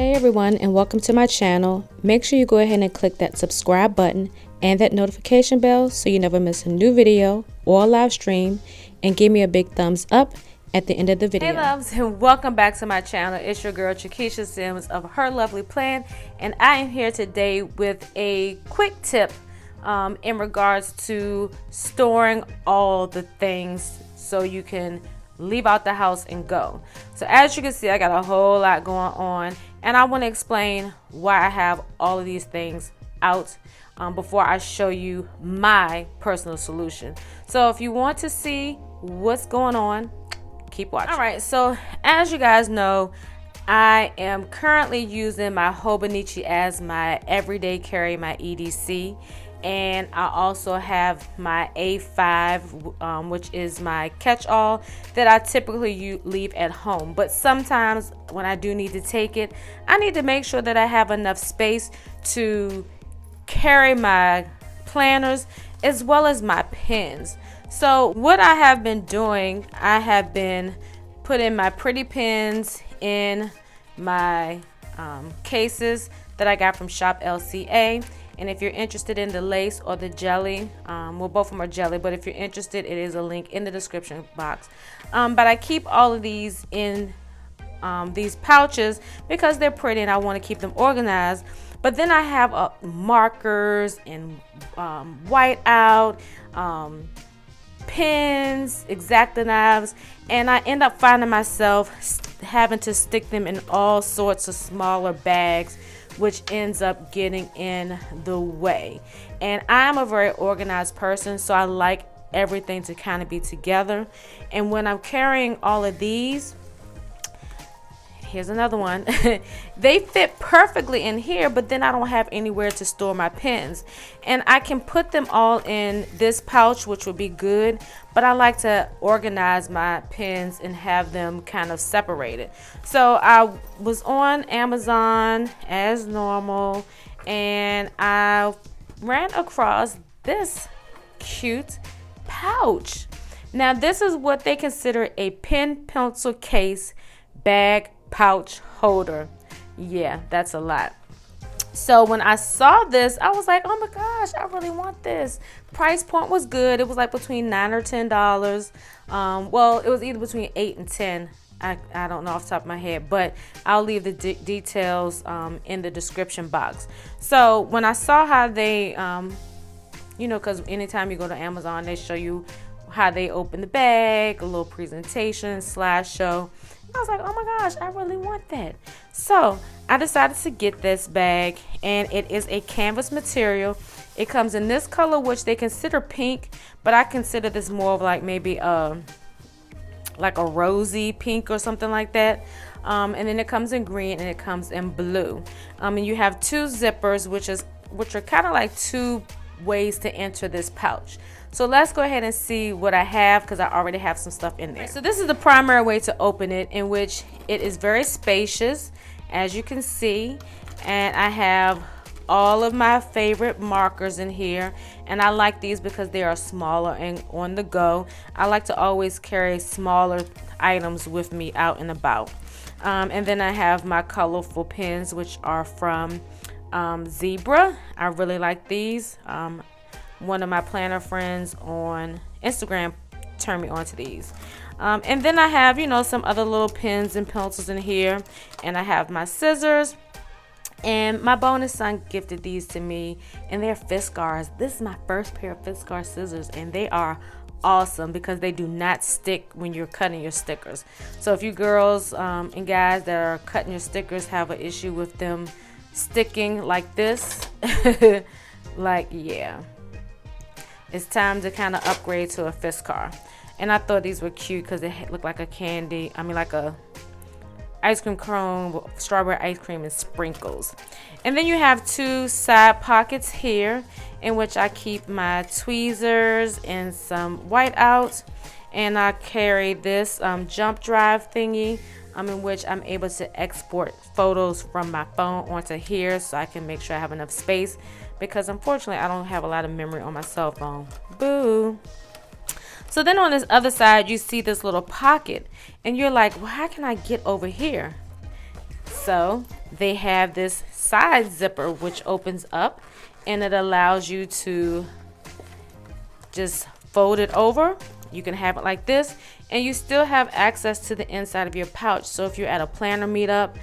Hey everyone, and welcome to my channel. Make sure you go ahead and click that subscribe button and that notification bell so you never miss a new video or a live stream, and give me a big thumbs up at the end of the video. Hey loves, and welcome back to my channel. It's your girl CheKesha Simms of Her Lovely Plan, and I am here today with a quick tip in regards to storing all the things so you can leave out the house and go. So as you can see, I got a whole lot going on, and I want to explain why I have all of these things out before I show you my personal solution. So if you want to see what's going on, keep watching. All right, so as you guys know, I am currently using my Hobonichi as my everyday carry, my EDC. And I also have my A5, which is my catch-all that I typically leave at home. But sometimes when I do need to take it, I need to make sure that I have enough space to carry my planners as well as my pens. So what I have been doing, I have been putting my pretty pens in my cases that I got from Shop LCA. And if you're interested in the lace or the jelly, well, both of them are jelly, but if you're interested, it is a link in the description box. But I keep all of these in these pouches because they're pretty and I want to keep them organized. But then I have markers and whiteout, pens, X-Acto knives, and I end up finding myself having to stick them in all sorts of smaller bags, which ends up getting in the way. And I'm a very organized person, so I like everything to kind of be together. And when I'm carrying all of these, here's another one. They fit perfectly in here, but then I don't have anywhere to store my pens. And I can put them all in this pouch, which would be good, but I like to organize my pens and have them kind of separated. So I was on Amazon as normal, and I ran across this cute pouch. Now this is what they consider a pen pencil case bag pouch holder. Yeah, that's a lot. So when I saw this, I was like, oh my gosh, I really want this. Price point was good. It was like between $9 or $10. Well, it was either between 8 and 10. I don't know off the top of my head, but I'll leave the details in the description box. So when I saw how they, because anytime you go to Amazon, they show you how they open the bag, a little presentation, slideshow. I was like, oh my gosh, I really want that. So I decided to get this bag, and it is a canvas material. It comes in this color, which they consider pink, but I consider this more of like maybe like a rosy pink or something like that. And then it comes in green and it comes in blue. And you have two zippers, which are kind of like two ways to enter this pouch. So let's go ahead and see what I have, because I already have some stuff in there. So this is the primary way to open it, in which it is very spacious, as you can see. And I have all of my favorite markers in here, and I like these because they are smaller and on the go. I like to always carry smaller items with me out and about. And then I have my colorful pens, which are from Zebra. I really like these. One of my planner friends on Instagram turned me on to these. And then I have, some other little pens and pencils in here. And I have my scissors. And my bonus son gifted these to me, and they're Fiskars. This is my first pair of Fiskar scissors, and they are awesome because they do not stick when you're cutting your stickers. So if you girls and guys that are cutting your stickers have an issue with them sticking like this, yeah, it's time to kind of upgrade to a Fiskar. And I thought these were cute because they look like a candy, like a ice cream cone, strawberry ice cream and sprinkles. And then you have two side pockets here, in which I keep my tweezers and some whiteouts. And I carry this jump drive thingy, in which I'm able to export photos from my phone onto here, so I can make sure I have enough space, because unfortunately I don't have a lot of memory on my cell phone. Boo. So then on this other side, you see this little pocket, and you're like, well, how can I get over here? So they have this side zipper which opens up, and it allows you to just fold it over. You can have it like this, and you still have access to the inside of your pouch. So if you're at a planner meetup,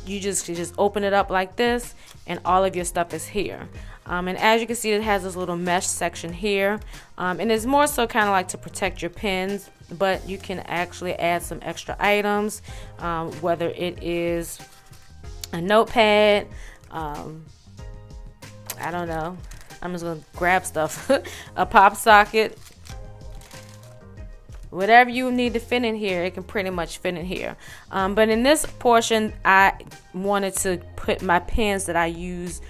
you just open it up like this, and all of your stuff is here. And as you can see, it has this little mesh section here, and it's more so kind of like to protect your pens, but you can actually add some extra items, whether it is a notepad, I don't know, I'm just gonna grab stuff, a pop socket, whatever you need to fit in here, it can pretty much fit in here. But in this portion, I wanted to put my pens that I use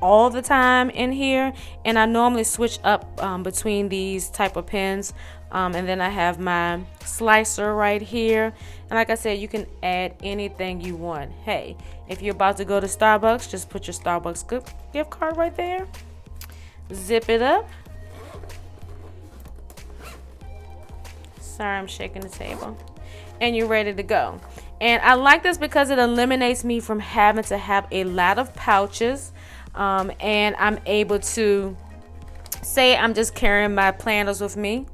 all the time in here, and I normally switch up between these type of pens, and then I have my slicer right here, and like I said, you can add anything you want. Hey, if you're about to go to Starbucks, just put your Starbucks gift card right there, zip it up. Sorry, I'm shaking the table. And you're ready to go. And I like this because it eliminates me from having to have a lot of pouches. And I'm able to say I'm just carrying my planners with me.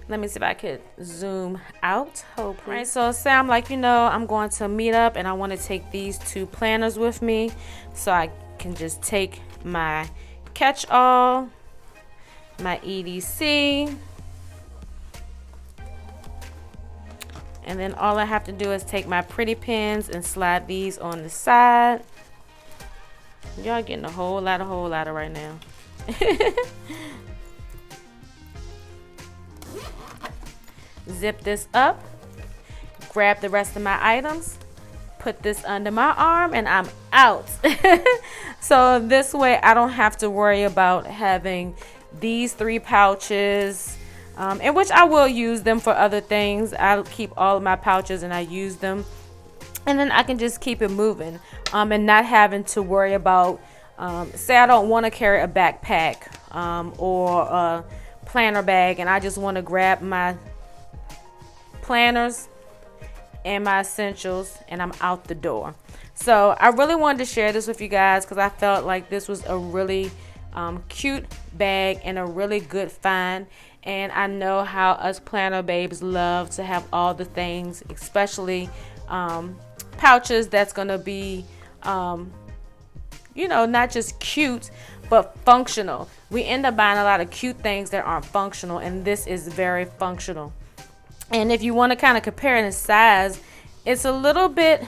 Let me see if I could zoom out. Oh, please. Right, so say I'm like, I'm going to meet up and I want to take these 2 planners with me. So I can just take my catch-all, my EDC, and then all I have to do is take my pretty pens and slide these on the side. Y'all getting a whole lot of right now. Zip this up, grab the rest of my items, put this under my arm, and I'm out. So this way I don't have to worry about having these 3 pouches, in which I will use them for other things. I'll keep all of my pouches and I use them, and then I can just keep it moving, and not having to worry about, say I don't want to carry a backpack or a planner bag, and I just want to grab my planners and my essentials and I'm out the door. So I really wanted to share this with you guys because I felt like this was a really cute bag and a really good find. And I know how us planner babes love to have all the things, especially pouches that's gonna be not just cute but functional. We end up buying a lot of cute things that aren't functional, and this is very functional. And if you want to kind of compare in size, it's a little bit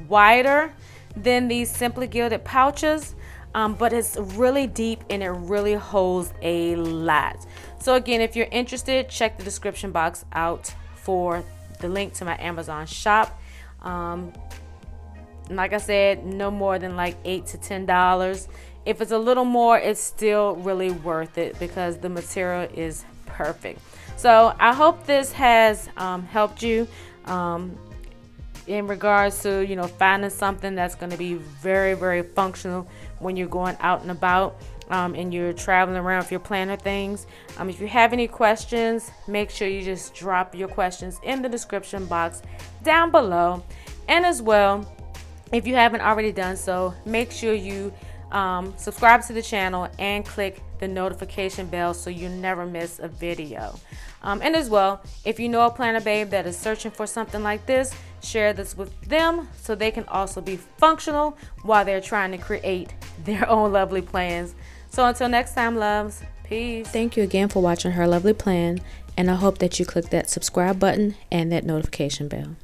wider than these Simply Gilded pouches, but it's really deep and it really holds a lot. So again, if you're interested, check the description box out for the link to my Amazon shop. Like I said, no more than like $8 to $10. If it's a little more, it's still really worth it because the material is perfect. So I hope this has helped you in regards to finding something that's going to be very, very functional when you're going out and about and you're traveling around with your planner things. If you have any questions, make sure you just drop your questions in the description box down below. And as well, if you haven't already done so, make sure you subscribe to the channel and click the notification bell so you never miss a video. And as well, if you know a planner babe that is searching for something like this, share this with them so they can also be functional while they're trying to create their own lovely plans. So until next time, loves, peace. Thank you again for watching Her Lovely Plan, and I hope that you click that subscribe button and that notification bell.